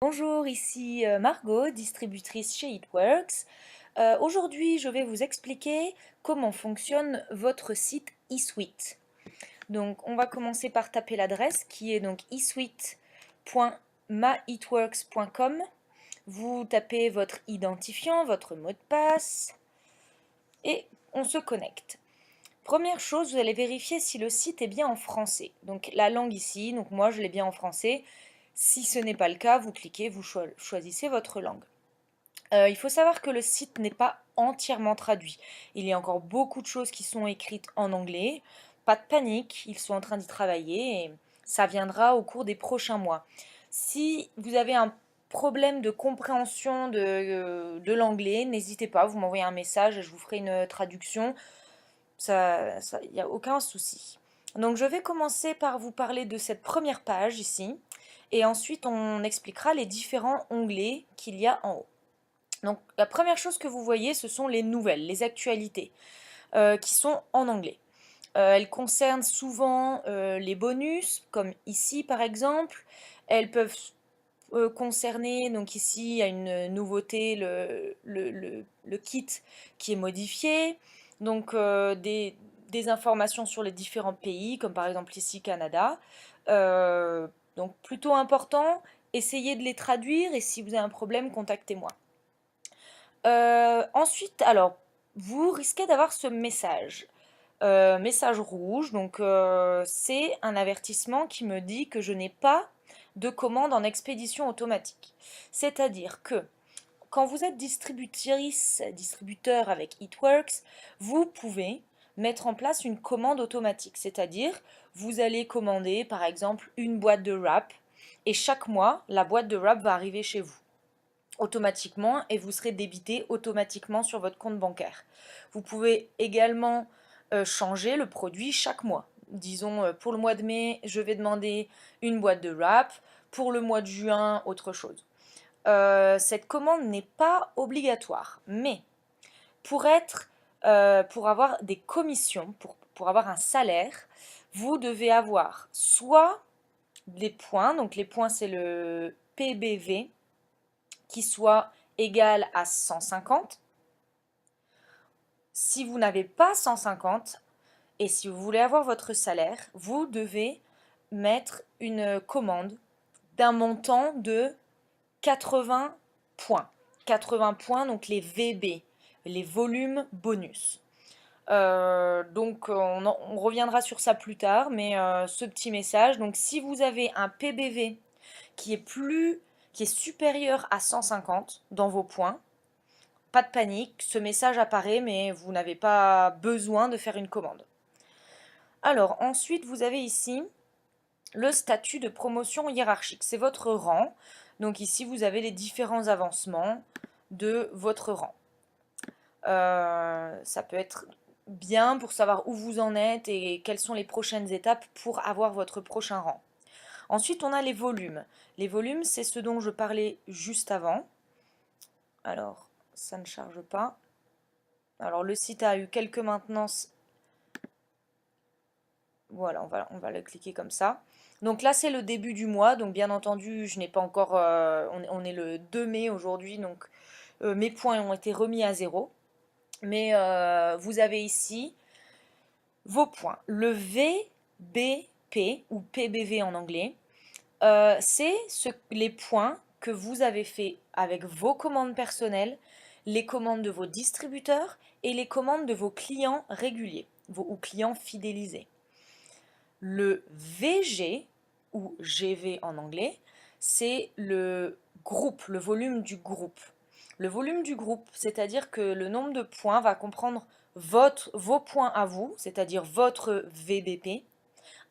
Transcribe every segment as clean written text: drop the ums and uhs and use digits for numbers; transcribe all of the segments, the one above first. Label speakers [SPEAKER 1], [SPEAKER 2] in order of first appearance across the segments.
[SPEAKER 1] Bonjour, ici Margot, distributrice chez Eatworks. Aujourd'hui, je vais vous expliquer comment fonctionne votre site eSuite. Donc, on va commencer par taper l'adresse qui est donc eSuite.myeatworks.com. Vous tapez votre identifiant, votre mot de passe et on se connecte. Première chose, vous allez vérifier si le site est bien en français. Donc la langue ici, donc moi je l'ai bien en français. Si ce n'est pas le cas, vous cliquez, vous choisissez votre langue. Il faut savoir que le site n'est pas entièrement traduit. Il y a encore beaucoup de choses qui sont écrites en anglais. Pas de panique, ils sont en train d'y travailler et ça viendra au cours des prochains mois. Si vous avez un problème de compréhension de l'anglais, n'hésitez pas, vous m'envoyez un message et je vous ferai une traduction. Il n'y a aucun souci. Donc je vais commencer par vous parler de cette première page ici et ensuite on expliquera les différents onglets qu'il y a en haut. Donc la première chose que vous voyez, ce sont les nouvelles, les actualités, qui sont en anglais. Elles concernent souvent les bonus, comme ici par exemple. Elles peuvent concerner, donc ici il y a une nouveauté, le kit qui est modifié. Donc des informations sur les différents pays, comme par exemple ici Canada. Donc plutôt important, essayez de les traduire et si vous avez un problème, contactez-moi. Ensuite, alors, vous risquez d'avoir ce message. Message rouge, donc c'est un avertissement qui me dit que je n'ai pas de commande en expédition automatique. C'est-à-dire que quand vous êtes distributeur avec Eatworks, vous pouvez mettre en place une commande automatique. C'est-à-dire, vous allez commander par exemple une boîte de wrap et chaque mois, la boîte de wrap va arriver chez vous automatiquement et vous serez débité automatiquement sur votre compte bancaire. Vous pouvez également changer le produit chaque mois. Disons pour le mois de mai, je vais demander une boîte de wrap, pour le mois de juin, autre chose. Cette commande n'est pas obligatoire, mais pour avoir des commissions, pour avoir un salaire, vous devez avoir soit des points, donc les points c'est le PBV, qui soit égal à 150. Si vous n'avez pas 150 et si vous voulez avoir votre salaire, vous devez mettre une commande d'un montant de 80 points. 80 points, donc les VB, les volumes bonus. Donc on reviendra sur ça plus tard, mais ce petit message, donc si vous avez un PBV qui est supérieur à 150 dans vos points, pas de panique, ce message apparaît, mais vous n'avez pas besoin de faire une commande. Alors ensuite, vous avez ici le statut de promotion hiérarchique. C'est votre rang. Donc ici, vous avez les différents avancements de votre rang. Ça peut être bien pour savoir où vous en êtes et quelles sont les prochaines étapes pour avoir votre prochain rang. Ensuite, on a les volumes. Les volumes, c'est ce dont je parlais juste avant. Alors, ça ne charge pas. Alors, le site a eu quelques maintenances. Voilà, on va le cliquer comme ça. Donc là, c'est le début du mois. Donc, bien entendu, je n'ai pas encore... on est le 2 mai aujourd'hui. Donc, mes points ont été remis à zéro. Mais vous avez ici vos points. Le VBP, ou PBV en anglais, c'est les points que vous avez fait avec vos commandes personnelles, les commandes de vos distributeurs et les commandes de vos clients réguliers ou clients fidélisés. Le VG, ou GV en anglais, c'est le groupe, le volume du groupe. Le volume du groupe, c'est-à-dire que le nombre de points va comprendre vos points à vous, c'est-à-dire votre VBP,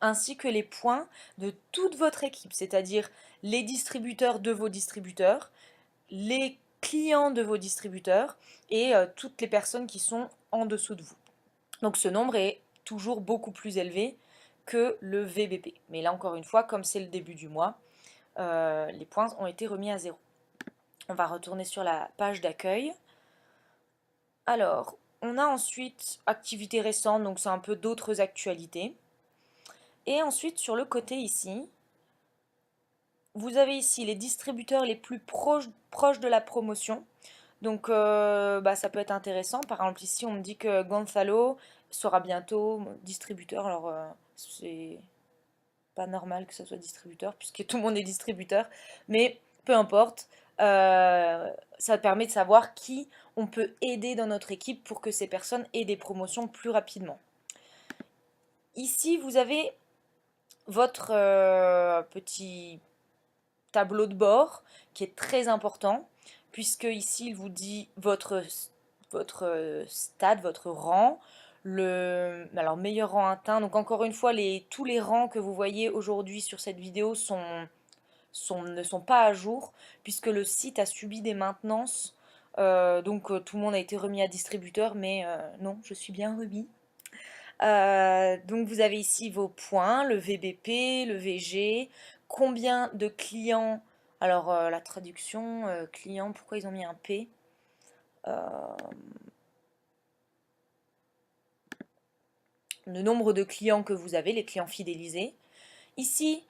[SPEAKER 1] ainsi que les points de toute votre équipe, c'est-à-dire les distributeurs de vos distributeurs, les clients de vos distributeurs et toutes les personnes qui sont en dessous de vous. Donc ce nombre est toujours beaucoup plus élevé que le VBP. Mais là encore une fois, comme c'est le début du mois, les points ont été remis à zéro. On va retourner sur la page d'accueil. Alors, on a ensuite activités récentes, donc c'est un peu d'autres actualités. Et ensuite, sur le côté ici, vous avez ici les distributeurs les plus proches de la promotion. Donc ça peut être intéressant. Par exemple ici on me dit que Gonzalo sera bientôt distributeur. Alors c'est pas normal que ce soit distributeur puisque tout le monde est distributeur. Mais peu importe. Ça permet de savoir qui on peut aider dans notre équipe pour que ces personnes aient des promotions plus rapidement. Ici vous avez votre petit tableau de bord qui est très important puisque ici il vous dit votre stade, votre rang, alors meilleur rang atteint. Donc encore une fois, tous les rangs que vous voyez aujourd'hui sur cette vidéo ne sont pas à jour puisque le site a subi des maintenances. Tout le monde a été remis à distributeur, mais non, je suis bien remis. Donc vous avez ici vos points, le VBP, le VG, combien de clients, alors la traduction, client, pourquoi ils ont mis un P? Le nombre de clients que vous avez, les clients fidélisés. Ici,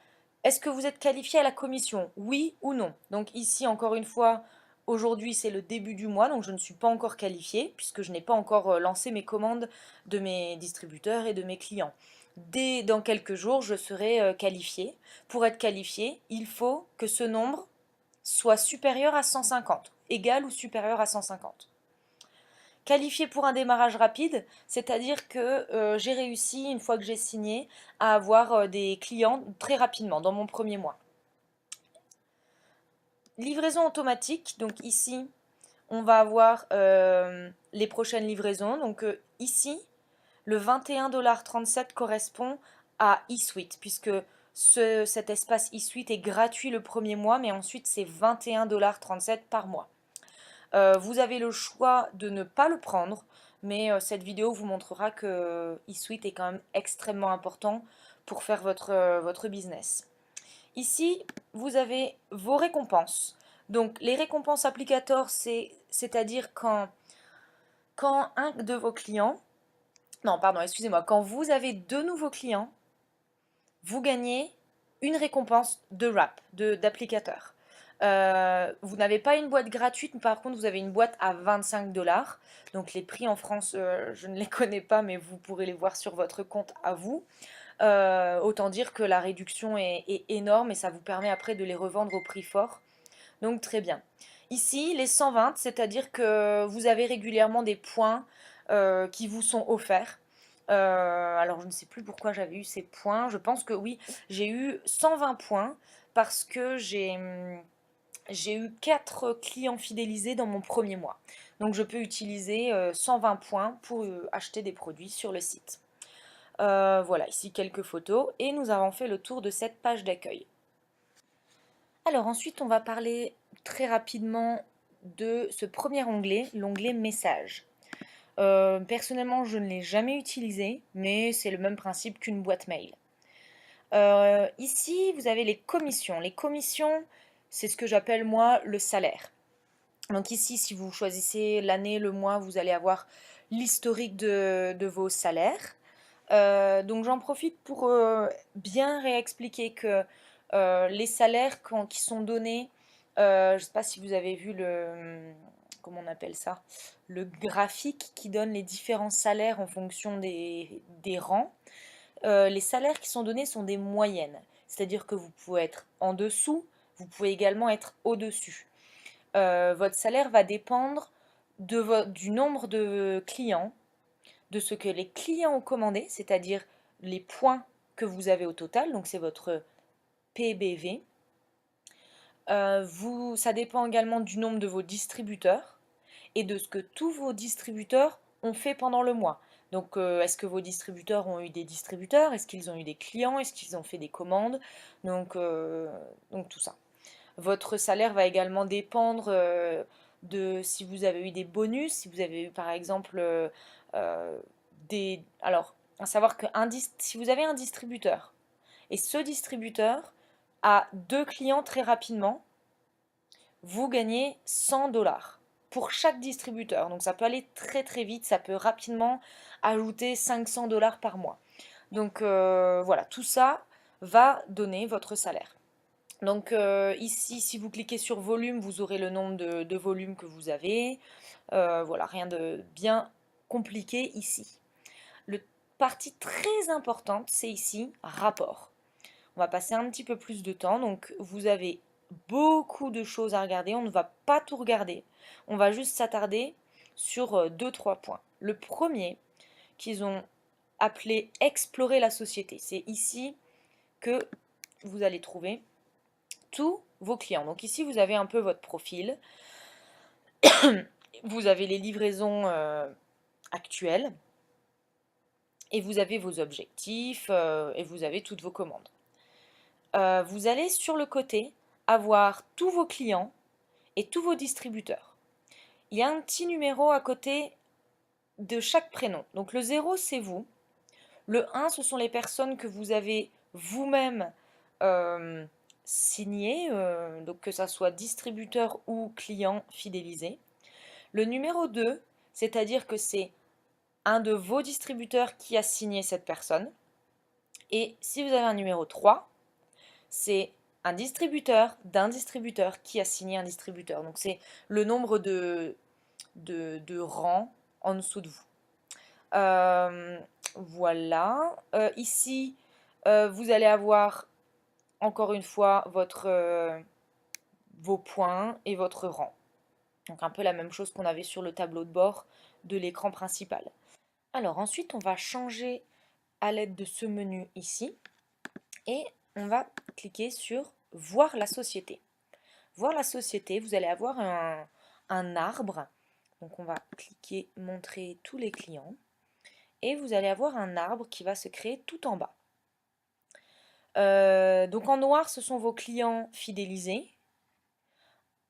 [SPEAKER 1] est-ce que vous êtes qualifié à la commission? Oui ou non? Donc ici, encore une fois, aujourd'hui c'est le début du mois, donc je ne suis pas encore qualifiée, puisque je n'ai pas encore lancé mes commandes de mes distributeurs et de mes clients. Dès dans quelques jours, je serai qualifiée. Pour être qualifiée, il faut que ce nombre soit supérieur à 150, égal ou supérieur à 150. Qualifié pour un démarrage rapide, c'est-à-dire que j'ai réussi, une fois que j'ai signé, à avoir des clients très rapidement, dans mon premier mois. Livraison automatique, donc ici, on va avoir les prochaines livraisons. Donc ici, le 21,37$ correspond à eSuite, puisque cet espace eSuite est gratuit le premier mois, mais ensuite c'est 21,37$ par mois. Vous avez le choix de ne pas le prendre, mais cette vidéo vous montrera que eSuite est quand même extrêmement important pour faire votre business. Ici, vous avez vos récompenses. Donc les récompenses applicators, c'est-à-dire quand un de vos clients, non pardon, excusez-moi, quand vous avez deux nouveaux clients, vous gagnez une récompense de wrap, d'applicateur. Vous n'avez pas une boîte gratuite, mais par contre vous avez une boîte à 25$. Donc les prix en France, je ne les connais pas, mais vous pourrez les voir sur votre compte à vous. Autant dire que la réduction est énorme et ça vous permet après de les revendre au prix fort. Donc très bien. Ici, les 120, c'est-à-dire que vous avez régulièrement des points qui vous sont offerts. Alors je ne sais plus pourquoi j'avais eu ces points. Je pense que oui, j'ai eu 120 points parce que j'ai eu 4 clients fidélisés dans mon premier mois. Donc je peux utiliser 120 points pour acheter des produits sur le site. Voilà, ici quelques photos et nous avons fait le tour de cette page d'accueil. Alors ensuite, on va parler très rapidement de ce premier onglet, l'onglet Messages. Personnellement, je ne l'ai jamais utilisé, mais c'est le même principe qu'une boîte mail. Ici, vous avez les commissions. Les commissions, c'est ce que j'appelle moi le salaire. Donc ici, si vous choisissez l'année, le mois, vous allez avoir l'historique de vos salaires. Donc j'en profite pour bien réexpliquer que les salaires qui sont donnés, je ne sais pas si vous avez vu comment on appelle ça, le graphique qui donne les différents salaires en fonction des rangs. Les salaires qui sont donnés sont des moyennes, c'est-à-dire que vous pouvez être en dessous, vous pouvez également être au-dessus. Votre salaire va dépendre du nombre de clients, de ce que les clients ont commandé, c'est-à-dire les points que vous avez au total, donc c'est votre PBV. Ça dépend également du nombre de vos distributeurs et de ce que tous vos distributeurs ont fait pendant le mois. Donc est-ce que vos distributeurs ont eu des distributeurs? Est-ce qu'ils ont eu des clients? Est-ce qu'ils ont fait des commandes? Donc tout ça. Votre salaire va également dépendre de si vous avez eu des bonus, si vous avez eu par exemple Alors, à savoir que si vous avez un distributeur et ce distributeur a deux clients très rapidement, vous gagnez 100$ pour chaque distributeur. Donc ça peut aller très très vite, ça peut rapidement ajouter 500$ par mois. Donc voilà, tout ça va donner votre salaire. Donc ici, si vous cliquez sur volume, vous aurez le nombre de volumes que vous avez. Voilà, rien de bien compliqué ici. Le partie très importante, c'est ici, rapport. On va passer un petit peu plus de temps, donc vous avez beaucoup de choses à regarder, on ne va pas tout regarder. On va juste s'attarder sur deux, trois points. Le premier, qu'ils ont appelé explorer la société. C'est ici que vous allez trouver tous vos clients. Donc ici, vous avez un peu votre profil. Vous avez les livraisons actuelles. Et vous avez vos objectifs et vous avez toutes vos commandes. Vous allez sur le côté avoir tous vos clients et tous vos distributeurs. Il y a un petit numéro à côté de chaque prénom. Donc le 0, c'est vous. Le 1, ce sont les personnes que vous avez vous-même signées, donc que ça soit distributeur ou client fidélisé. Le numéro 2, c'est-à-dire que c'est un de vos distributeurs qui a signé cette personne. Et si vous avez un numéro 3, c'est un distributeur d'un distributeur qui a signé un distributeur. Donc c'est le nombre de rangs en dessous de vous. Voilà. Ici, vous allez avoir encore une fois vos points et votre rang. Donc un peu la même chose qu'on avait sur le tableau de bord de l'écran principal. Alors ensuite, on va changer à l'aide de ce menu ici et on va cliquer sur voir la société. Voir la société, vous allez avoir un arbre. Donc on va cliquer montrer tous les clients et vous allez avoir un arbre qui va se créer tout en bas. Donc en noir, ce sont vos clients fidélisés.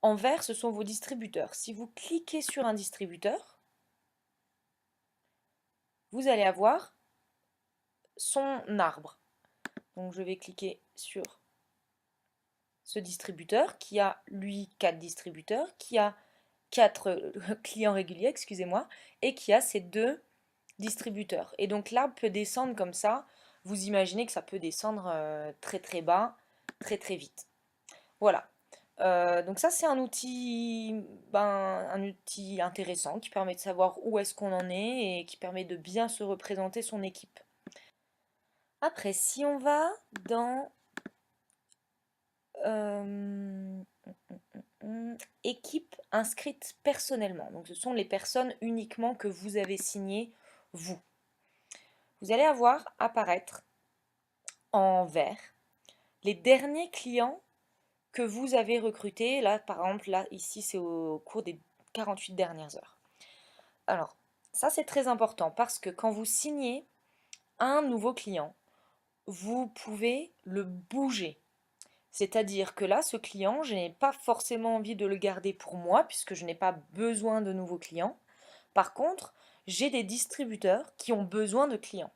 [SPEAKER 1] En vert, ce sont vos distributeurs. Si vous cliquez sur un distributeur, vous allez avoir son arbre. Donc je vais cliquer sur ce distributeur qui a, lui, 4 distributeurs, qui a 4 clients réguliers, excusez-moi, et qui a ces 2 distributeurs. Et donc l'arbre peut descendre comme ça. Vous imaginez que ça peut descendre très très bas, très très vite. Voilà. Donc ça c'est un outil intéressant qui permet de savoir où est-ce qu'on en est et qui permet de bien se représenter son équipe. Après, si on va dans équipe inscrite personnellement, donc ce sont les personnes uniquement que vous avez signées, vous. Vous allez avoir apparaître en vert les derniers clients que vous avez recrutés. Là, par exemple, là, ici, c'est au cours des 48 dernières heures. Alors, ça, c'est très important parce que quand vous signez un nouveau client, vous pouvez le bouger. C'est-à-dire que là, ce client, je n'ai pas forcément envie de le garder pour moi puisque je n'ai pas besoin de nouveaux clients. Par contre, j'ai des distributeurs qui ont besoin de clients.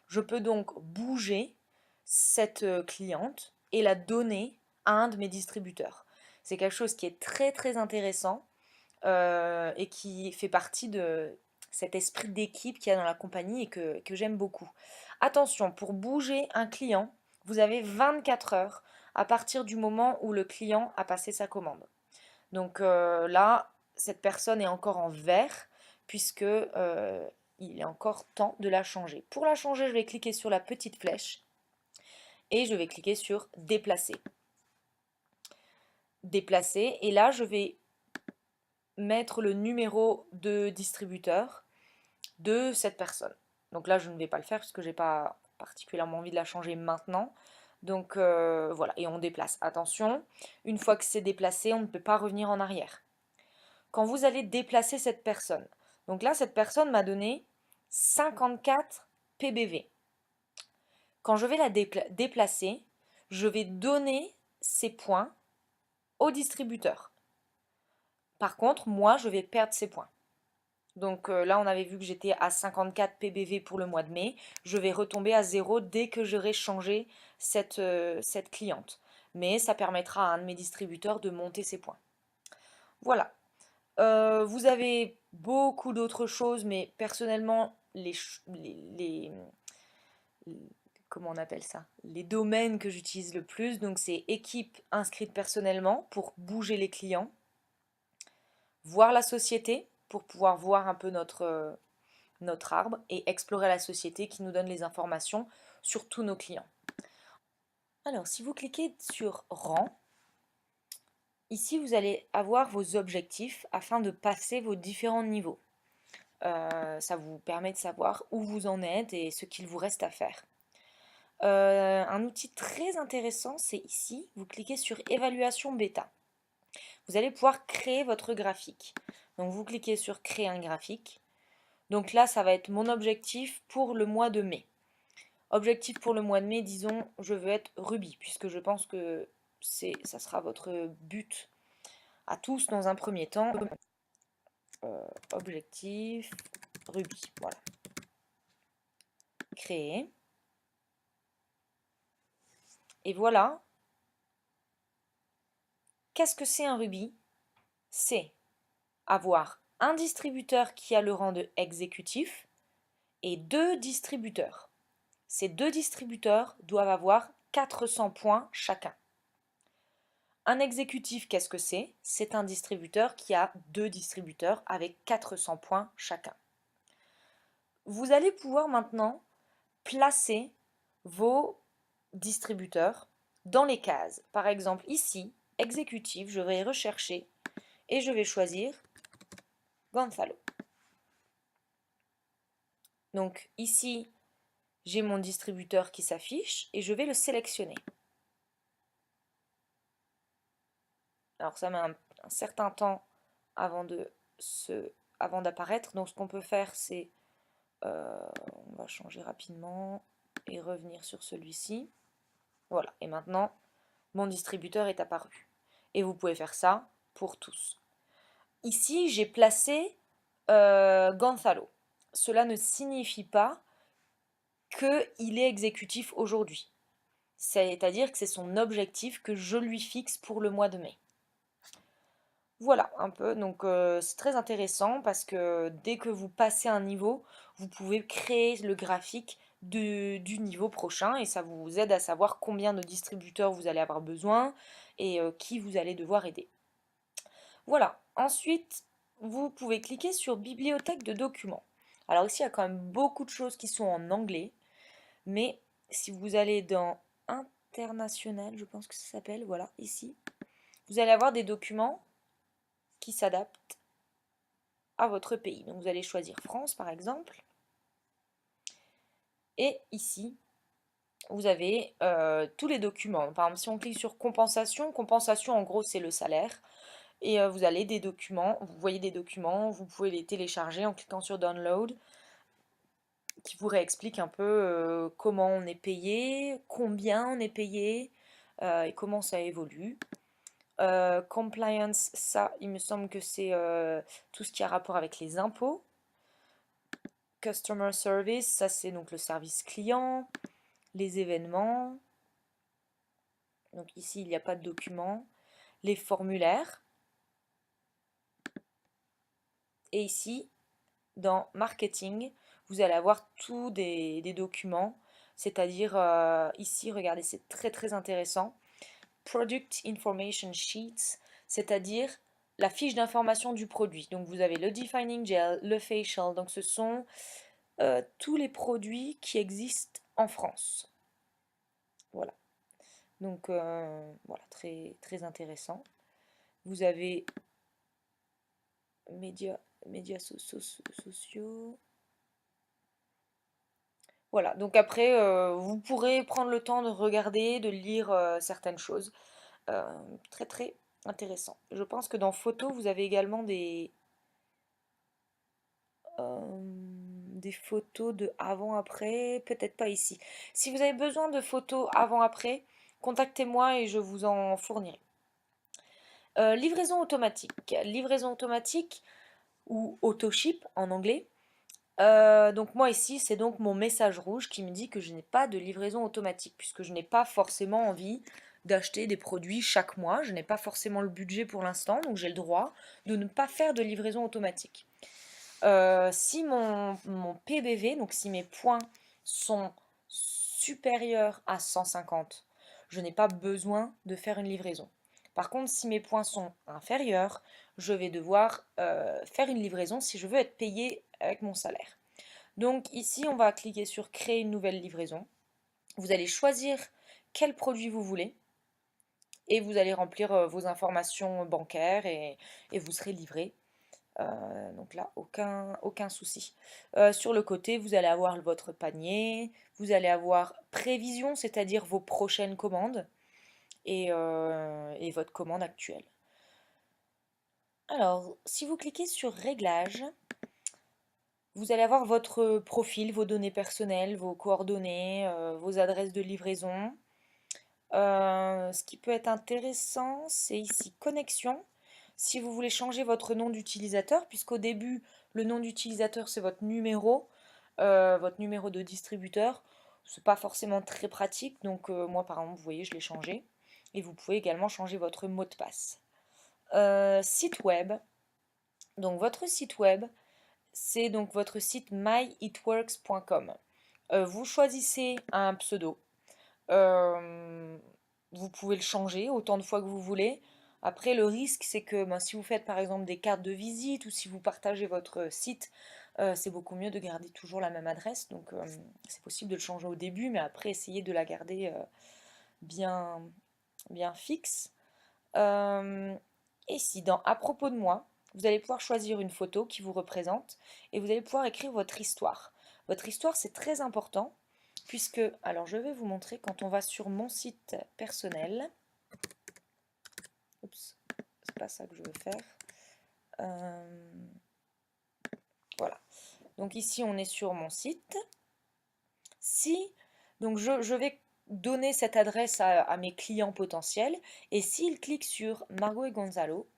[SPEAKER 1] Je peux donc bouger cette cliente et la donner à un de mes distributeurs. C'est quelque chose qui est très très intéressant et qui fait partie de cet esprit d'équipe qu'il y a dans la compagnie et que j'aime beaucoup. Attention, pour bouger un client, vous avez 24 heures à partir du moment où le client a passé sa commande. Donc là, cette personne est encore en vert puisque il est encore temps de la changer. Pour la changer, je vais cliquer sur la petite flèche et je vais cliquer sur déplacer. Déplacer et là, je vais mettre le numéro de distributeur de cette personne. Donc là, je ne vais pas le faire parce que j'ai pas particulièrement envie de la changer maintenant. Donc voilà, et on déplace. Attention, une fois que c'est déplacé, on ne peut pas revenir en arrière. Quand vous allez déplacer cette personne, donc là, cette personne m'a donné 54 PBV. Quand je vais la déplacer, je vais donner ces points au distributeur. Par contre, moi, je vais perdre ces points. Donc là, on avait vu que j'étais à 54 PBV pour le mois de mai. Je vais retomber à 0 dès que j'aurai changé cette cliente. Mais ça permettra à un de mes distributeurs de monter ses points. Voilà. Vous avez beaucoup d'autres choses, mais personnellement, comment on appelle ça? Les domaines que j'utilise le plus. Donc c'est équipe inscrite personnellement pour bouger les clients. Voir la société pour pouvoir voir un peu notre arbre et explorer la société qui nous donne les informations sur tous nos clients. Alors, si vous cliquez sur rang, ici vous allez avoir vos objectifs afin de passer vos différents niveaux. Ça vous permet de savoir où vous en êtes et ce qu'il vous reste à faire. Un outil très intéressant, c'est ici, vous cliquez sur évaluation bêta. Vous allez pouvoir créer votre graphique. Donc vous cliquez sur créer un graphique. Donc là, ça va être mon objectif pour le mois de mai. Objectif pour le mois de mai, disons, je veux être Ruby, puisque je pense que ça sera votre but à tous dans un premier temps. Objectif Ruby, voilà. Créer. Et voilà. Qu'est-ce que c'est un Ruby? C'est avoir un distributeur qui a le rang de exécutif et 2 distributeurs. Ces 2 distributeurs doivent avoir 400 points chacun. Un exécutif, qu'est-ce que c'est? C'est un distributeur qui a 2 distributeurs avec 400 points chacun. Vous allez pouvoir maintenant placer vos distributeurs dans les cases. Par exemple, ici, exécutif, je vais rechercher et je vais choisir Gonzalo. Donc ici, j'ai mon distributeur qui s'affiche et je vais le sélectionner. Alors ça met un certain temps avant d'apparaître. Donc ce qu'on peut faire, c'est on va changer rapidement et revenir sur celui-ci. Voilà, et maintenant, mon distributeur est apparu. Et vous pouvez faire ça pour tous. Ici, j'ai placé Gonzalo. Cela ne signifie pas qu'il est exécutif aujourd'hui. C'est-à-dire que c'est son objectif que je lui fixe pour le mois de mai. Voilà, un peu. Donc c'est très intéressant parce que dès que vous passez un niveau, vous pouvez créer le graphique du niveau prochain et ça vous aide à savoir combien de distributeurs vous allez avoir besoin et qui vous allez devoir aider. Voilà. Ensuite, vous pouvez cliquer sur bibliothèque de documents. Alors ici, il y a quand même beaucoup de choses qui sont en anglais, mais si vous allez dans international, je pense que ça s'appelle, voilà, ici, vous allez avoir des documents qui s'adaptent à votre pays. Donc vous allez choisir France par exemple. Et ici, vous avez tous les documents. Par exemple, si on clique sur compensation, compensation en gros c'est le salaire. Et vous allez des documents, vous voyez des documents, vous pouvez les télécharger en cliquant sur download, qui vous réexplique un peu comment on est payé, combien on est payé et comment ça évolue. Compliance, ça, il me semble que c'est tout ce qui a rapport avec les impôts. Customer service, ça c'est donc le service client, les événements. Donc ici, il n'y a pas de document. Les formulaires. Et ici, dans marketing, vous allez avoir tous des documents. C'est-à-dire, ici, regardez, c'est très très intéressant. Product Information Sheets, c'est-à-dire la fiche d'information du produit. Donc vous avez le Defining Gel, le Facial, donc ce sont tous les produits qui existent en France. Voilà. Donc voilà, très, très intéressant. Vous avez médias sociaux. Voilà, donc après, vous pourrez prendre le temps de regarder, de lire certaines choses. Très très intéressant. Je pense que dans photos, vous avez également des photos de avant-après, peut-être pas ici. Si vous avez besoin de photos avant-après, contactez-moi et je vous en fournirai. Livraison automatique. Livraison automatique ou autoship en anglais. Donc moi ici, c'est donc mon message rouge qui me dit que je n'ai pas de livraison automatique puisque je n'ai pas forcément envie d'acheter des produits chaque mois. Je n'ai pas forcément le budget pour l'instant, donc j'ai le droit de ne pas faire de livraison automatique. Si mon PBV, donc si mes points sont supérieurs à 150, je n'ai pas besoin de faire une livraison. Par contre, si mes points sont inférieurs, je vais devoir faire une livraison si je veux être payé avec mon salaire. Donc ici, on va cliquer sur créer une nouvelle livraison. Vous allez choisir quel produit vous voulez et vous allez remplir vos informations bancaires et vous serez livré. Donc là, aucun souci. Sur le côté, vous allez avoir votre panier, vous allez avoir prévision, c'est-à-dire vos prochaines commandes et votre commande actuelle. Alors, si vous cliquez sur Réglages, vous allez avoir votre profil, vos données personnelles, vos coordonnées, vos adresses de livraison. Ce qui peut être intéressant, c'est ici Connexion. Si vous voulez changer votre nom d'utilisateur, puisqu'au début, le nom d'utilisateur, c'est votre numéro de distributeur. C'est pas forcément très pratique, donc moi, par exemple, vous voyez, je l'ai changé. Et vous pouvez également changer votre mot de passe. Site web. Donc, votre site web, c'est donc votre site myitworks.com. Vous choisissez un pseudo. Vous pouvez le changer autant de fois que vous voulez. Après, le risque, c'est que si vous faites par exemple des cartes de visite ou si vous partagez votre site, c'est beaucoup mieux de garder toujours la même adresse. Donc, c'est possible de le changer au début, mais après, essayez de la garder bien, bien fixe. Ici, dans À propos de moi, vous allez pouvoir choisir une photo qui vous représente et vous allez pouvoir écrire votre histoire. Votre histoire, c'est très important puisque, alors je vais vous montrer quand on va sur mon site personnel. Oups, c'est pas ça que je veux faire. Voilà. Donc ici, on est sur mon site. Donc je vais donner cette adresse à mes clients potentiels et s'ils cliquent sur Margot et Gonzalo,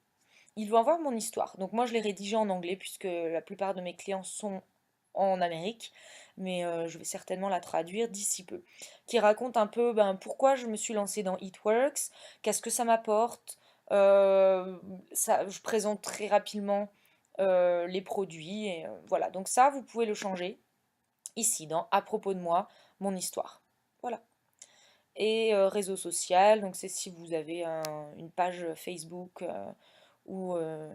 [SPEAKER 1] ils vont avoir mon histoire. Donc moi je l'ai rédigée en anglais puisque la plupart de mes clients sont en Amérique, mais je vais certainement la traduire d'ici peu. Qui raconte un peu pourquoi je me suis lancée dans Eatworks, qu'est-ce que ça m'apporte. Je présente très rapidement les produits et voilà. Donc ça vous pouvez le changer ici dans À propos de moi, mon histoire. Voilà. Et réseau social, donc c'est si vous avez une page Facebook ou, euh,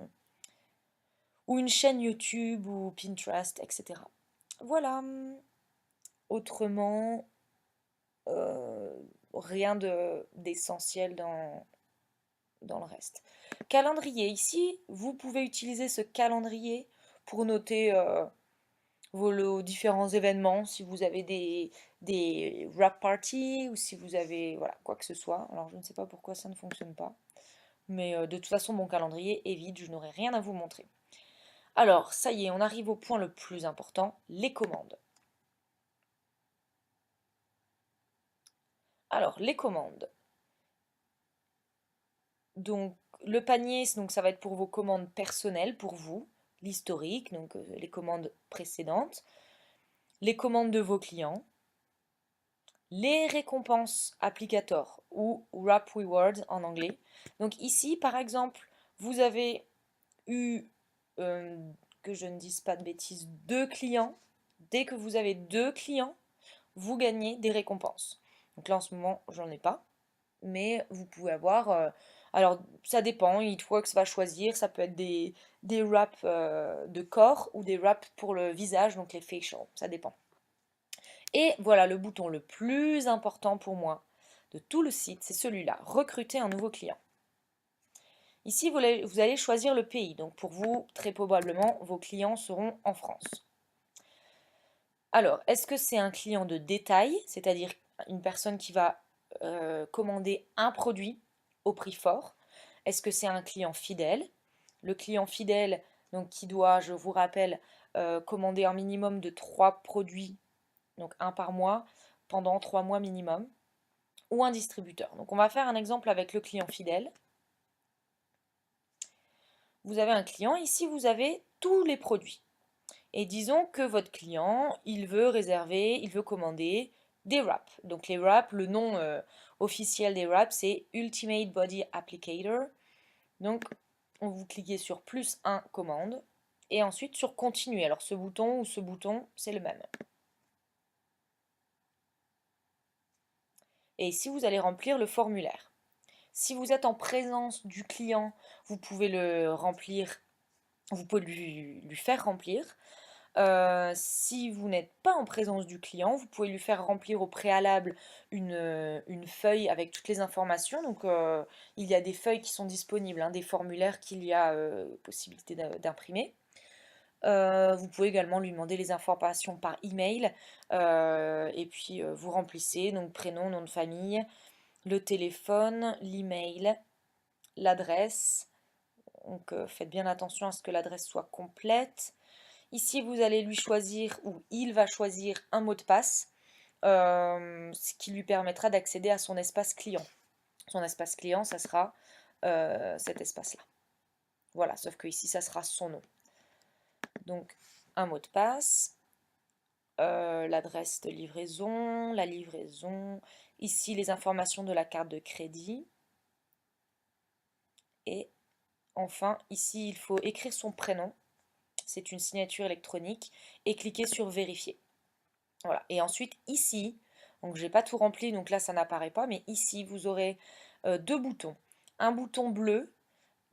[SPEAKER 1] ou une chaîne YouTube ou Pinterest, etc. Voilà. Autrement, euh, rien d'essentiel dans le reste. Calendrier. Ici, vous pouvez utiliser ce calendrier pour noter vos différents événements, si vous avez des wrap parties ou si vous avez voilà, quoi que ce soit. Alors je ne sais pas pourquoi ça ne fonctionne pas. Mais de toute façon, mon calendrier est vide, je n'aurai rien à vous montrer. Alors, ça y est, on arrive au point le plus important, les commandes. Alors, les commandes. Donc, le panier, donc, ça va être pour vos commandes personnelles, pour vous, l'historique, donc les commandes précédentes, les commandes de vos clients, les récompenses applicators ou wrap rewards en anglais. Donc ici, par exemple, vous avez eu, que je ne dise pas de bêtises, 2 clients. Dès que vous avez 2 clients, vous gagnez des récompenses. Donc là, en ce moment, j'en ai pas. Mais vous pouvez avoir... alors, ça dépend. Eatworks va choisir. Ça peut être des wraps de corps ou des wraps pour le visage, donc les facial. Ça dépend. Et voilà le bouton le plus important pour moi de tout le site, c'est celui-là, recruter un nouveau client. Ici, vous allez choisir le pays. Donc pour vous, très probablement, vos clients seront en France. Alors, est-ce que c'est un client de détail, c'est-à-dire une personne qui va commander un produit au prix fort? Est-ce que c'est un client fidèle? Le client fidèle, donc qui doit, je vous rappelle, commander un minimum de 3 produits, donc un par mois, pendant 3 mois minimum, ou un distributeur. Donc on va faire un exemple avec le client fidèle. Vous avez un client, ici vous avez tous les produits. Et disons que votre client, il veut réserver, il veut commander des wraps. Donc les wraps, le nom officiel des wraps, c'est Ultimate Body Applicator. Donc on vous cliquez sur plus 1 commande et ensuite sur continuer. Alors ce bouton ou ce bouton, c'est le même. Et ici, vous allez remplir le formulaire. Si vous êtes en présence du client, vous pouvez le remplir, vous pouvez lui faire remplir. Si vous n'êtes pas en présence du client, vous pouvez lui faire remplir au préalable une feuille avec toutes les informations. Donc, il y a des feuilles qui sont disponibles, hein, des formulaires qu'il y a possibilité d'imprimer. Vous pouvez également lui demander les informations par email et puis vous remplissez donc prénom, nom de famille, le téléphone, l'email, l'adresse. Donc faites bien attention à ce que l'adresse soit complète. Ici, vous allez lui choisir, ou il va choisir un mot de passe, ce qui lui permettra d'accéder à son espace client. Son espace client, ça sera cet espace-là. Voilà, sauf que ici, ça sera son nom. Donc, un mot de passe, l'adresse de livraison, la livraison, ici les informations de la carte de crédit. Et enfin, ici, il faut écrire son prénom. C'est une signature électronique et cliquer sur vérifier. Voilà. Et ensuite ici, donc j'ai pas tout rempli, donc là ça n'apparaît pas, mais ici vous aurez deux boutons. Un bouton bleu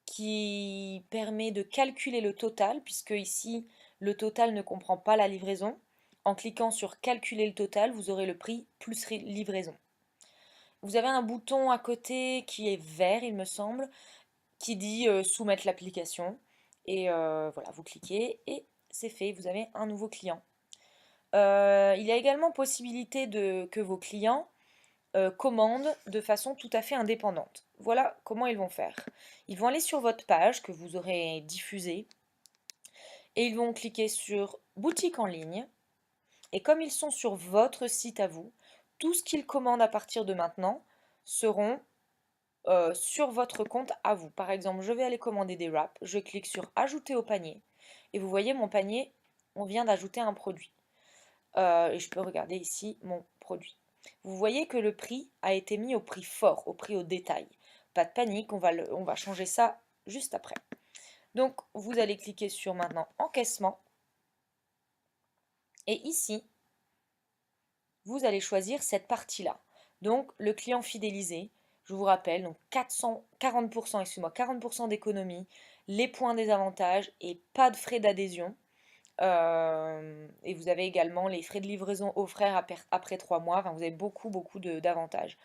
[SPEAKER 1] qui permet de calculer le total, puisque ici le total ne comprend pas la livraison. En cliquant sur calculer le total, vous aurez le prix plus livraison. Vous avez un bouton à côté qui est vert, il me semble, qui dit soumettre l'application. Et voilà, vous cliquez et c'est fait, vous avez un nouveau client. Il y a également possibilité que vos clients commandent de façon tout à fait indépendante. Voilà comment ils vont faire. Ils vont aller sur votre page que vous aurez diffusée et ils vont cliquer sur boutique en ligne. Et comme ils sont sur votre site à vous, tout ce qu'ils commandent à partir de maintenant seront sur votre compte à vous. Par exemple, je vais aller commander des wraps, je clique sur ajouter au panier et vous voyez mon panier, on vient d'ajouter un produit. Et je peux regarder ici mon produit. Vous voyez que le prix a été mis au prix fort, au prix au détail. Pas de panique, on va changer ça juste après. Donc vous allez cliquer sur maintenant encaissement. Et ici, vous allez choisir cette partie-là. Donc le client fidélisé, je vous rappelle, donc 40%, excusez-moi, 40% d'économie, les points des avantages et pas de frais d'adhésion. Et vous avez également les frais de livraison offerts après 3 mois. Enfin, vous avez beaucoup d'avantages.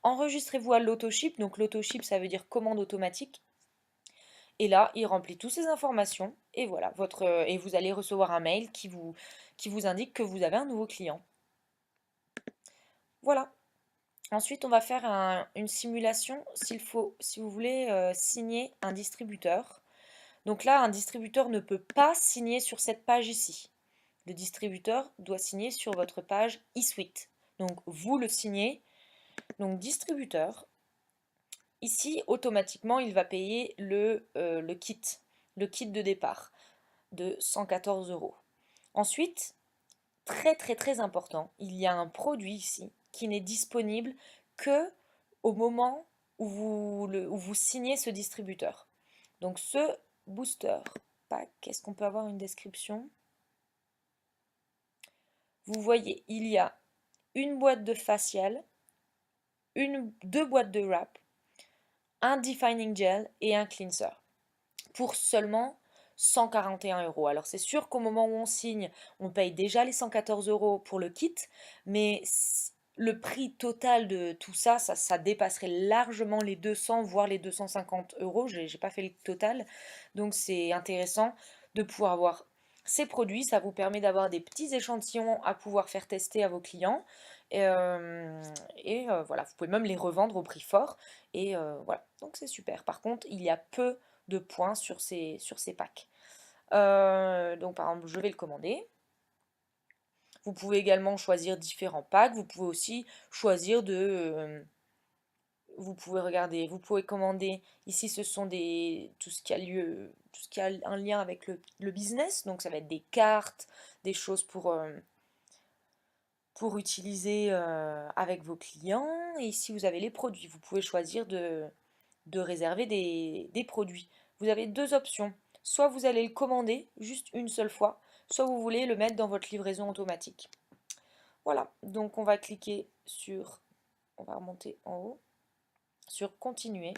[SPEAKER 1] Enregistrez-vous à l'autoship. Donc l'autoship, ça veut dire commande automatique. Et là, il remplit toutes ces informations. Et voilà, et vous allez recevoir un mail qui vous indique que vous avez un nouveau client. Voilà. Ensuite, on va faire une simulation si vous voulez signer un distributeur. Donc là, un distributeur ne peut pas signer sur cette page ici. Le distributeur doit signer sur votre page eSuite. Donc vous le signez. Donc distributeur. Ici, automatiquement, il va payer le kit de départ de 114 €. Ensuite, très important, il y a un produit ici qui n'est disponible que au moment où vous signez ce distributeur. Donc ce booster pack, est-ce qu'on peut avoir une description? Vous voyez, il y a une boîte de facial, deux boîtes de wrap, un defining gel et un cleanser pour seulement 141 €. Alors c'est sûr qu'au moment où on signe, on paye déjà les 114 € pour le kit, mais le prix total de tout ça, ça dépasserait largement les 200 voire les 250 €. J'ai pas fait le total, donc c'est intéressant de pouvoir avoir ces produits. Ça vous permet d'avoir des petits échantillons à pouvoir faire tester à vos clients. Voilà, vous pouvez même les revendre au prix fort. Et voilà, donc c'est super. Par contre, il y a peu de points sur ces packs. Donc par exemple, je vais le commander. Vous pouvez également choisir différents packs. Vous pouvez aussi choisir vous pouvez regarder, vous pouvez commander. Ici, ce sont tout ce qui a tout ce qui a un lien avec le business. Donc ça va être des cartes, des choses pour utiliser avec vos clients. Et ici, vous avez les produits. Vous pouvez choisir de réserver des produits. Vous avez deux options. Soit vous allez le commander juste une seule fois, soit vous voulez le mettre dans votre livraison automatique. Voilà, donc on va cliquer sur on va remonter en haut, sur continuer.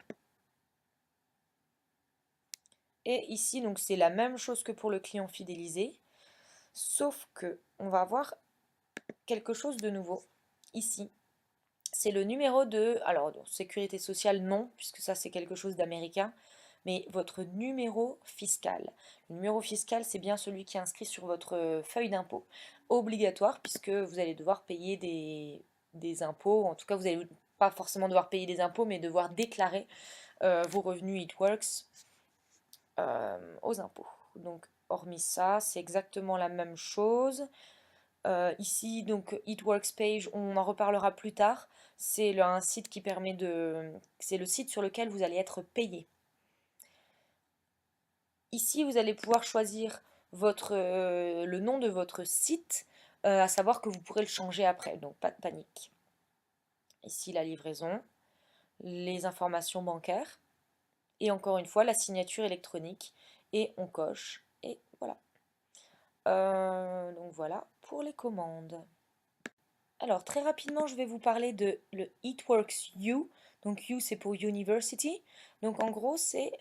[SPEAKER 1] Et ici, donc c'est la même chose que pour le client fidélisé, sauf que on va avoir quelque chose de nouveau ici. C'est le numéro de, alors sécurité sociale non, puisque ça c'est quelque chose d'américain, mais votre numéro fiscal. Le numéro fiscal, c'est bien celui qui est inscrit sur votre feuille d'impôt. Obligatoire, puisque vous allez devoir payer des impôts, en tout cas vous n'allez pas forcément devoir payer des impôts, mais devoir déclarer vos revenus HeatWorks aux impôts. Donc hormis ça, c'est exactement la même chose. Ici, donc HeatWorks Page, on en reparlera plus tard. C'est un site qui permet de... C'est le site sur lequel vous allez être payé. Ici, vous allez pouvoir choisir le nom de votre site, à savoir que vous pourrez le changer après, donc pas de panique. Ici, la livraison, les informations bancaires, et encore une fois, la signature électronique, et on coche, et voilà. Donc voilà pour les commandes. Alors très rapidement, je vais vous parler de le HeatWorks U. Donc U c'est pour University. Donc en gros c'est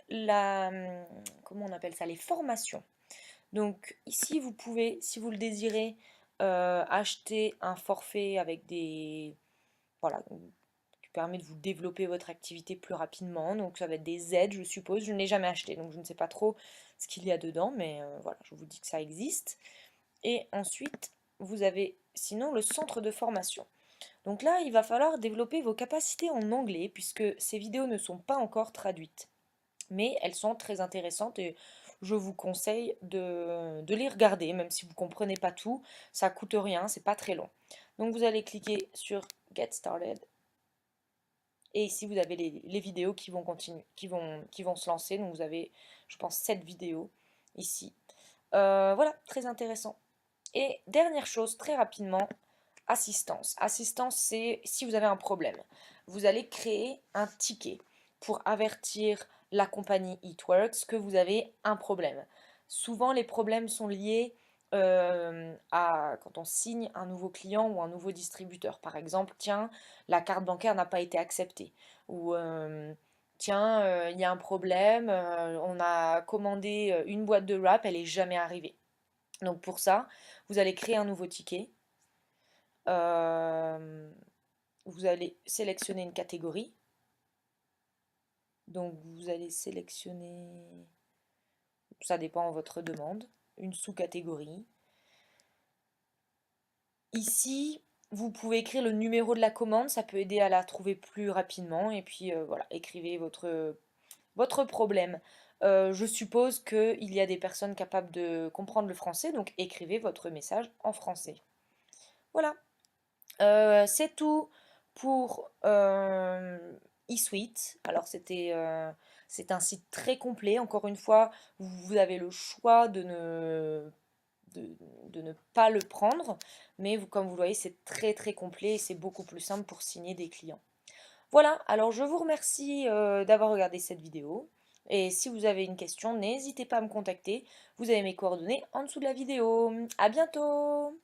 [SPEAKER 1] comment on appelle ça, les formations. Donc ici vous pouvez, si vous le désirez, acheter un forfait avec des, voilà, qui permet de vous développer votre activité plus rapidement. Donc ça va être des aides, je suppose. Je ne l'ai jamais acheté, donc je ne sais pas trop ce qu'il y a dedans, mais voilà, je vous dis que ça existe. Et ensuite, vous avez sinon le centre de formation. Donc là, il va falloir développer vos capacités en anglais puisque ces vidéos ne sont pas encore traduites. Mais elles sont très intéressantes et je vous conseille de les regarder, même si vous ne comprenez pas tout. Ça coûte rien, c'est pas très long. Donc vous allez cliquer sur Get Started. Et ici, vous avez les vidéos qui vont continuer, qui vont se lancer. Donc vous avez, je pense, 7 vidéos ici. Voilà, très intéressant. Et dernière chose, très rapidement, assistance. Assistance, c'est si vous avez un problème. Vous allez créer un ticket pour avertir la compagnie HeatWorks que vous avez un problème. Souvent, les problèmes sont liés à quand on signe un nouveau client ou un nouveau distributeur. Par exemple, tiens, la carte bancaire n'a pas été acceptée. Ou tiens, il y a un problème, on a commandé une boîte de wrap, elle n'est jamais arrivée. Donc pour ça, vous allez créer un nouveau ticket. Vous allez sélectionner une catégorie. Donc vous allez sélectionner, ça dépend de votre demande, une sous-catégorie. Ici, vous pouvez écrire le numéro de la commande, ça peut aider à la trouver plus rapidement. Et puis voilà, écrivez votre problème. Je suppose qu'il y a des personnes capables de comprendre le français, donc écrivez votre message en français. Voilà. C'est tout pour eSuite. Alors c'est un site très complet. Encore une fois, vous avez le choix de ne pas le prendre, mais comme vous le voyez, c'est très très complet et c'est beaucoup plus simple pour signer des clients. Voilà, alors je vous remercie d'avoir regardé cette vidéo. Et si vous avez une question, n'hésitez pas à me contacter. Vous avez mes coordonnées en dessous de la vidéo. À bientôt!